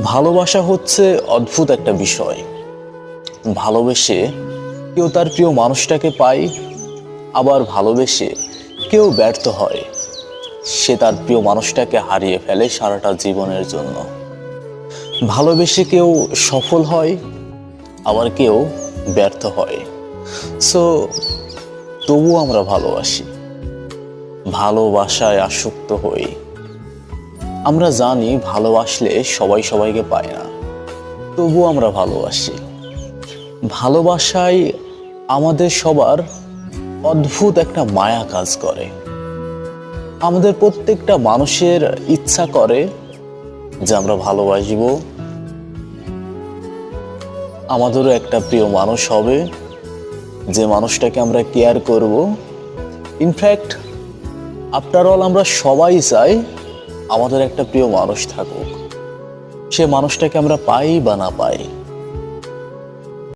ভালোবাসা হচ্ছে অদ্ভুত একটা বিষয়। ভালোবেসে কেউ তার প্রিয় মানুষটাকে পায়, আবার ভালোবেসে কেউ ব্যর্থ হয়, সে তার প্রিয় মানুষটাকে হারিয়ে ফেলে সারাটা জীবনের জন্য। ভালোবেসে কেউ সফল হয়, আবার কেউ ব্যর্থ হয়। সো তবু আমরা ভালোবাসি, ভালোবাসায় আসক্ত হই। আমরা জানি ভালোবাসলে সবাই সবাইকে পায় না, তবু আমরা ভালোবাসি। ভালোবাসায় আমাদের সবার অদ্ভুত একটা মায়া কাজ করে। আমাদের প্রত্যেকটা মানুষের ইচ্ছা করে যে আমরা ভালোবাসবো, আমাদেরও একটা প্রিয় মানুষ হবে, যে মানুষটাকে আমরা কেয়ার করব। ইনফ্যাক্ট আফটার অল আমরা সবাই চাই আমাদের একটা প্রিয় মানুষ থাকুক, সে মানুষটাকে আমরা পাই বা না পাই।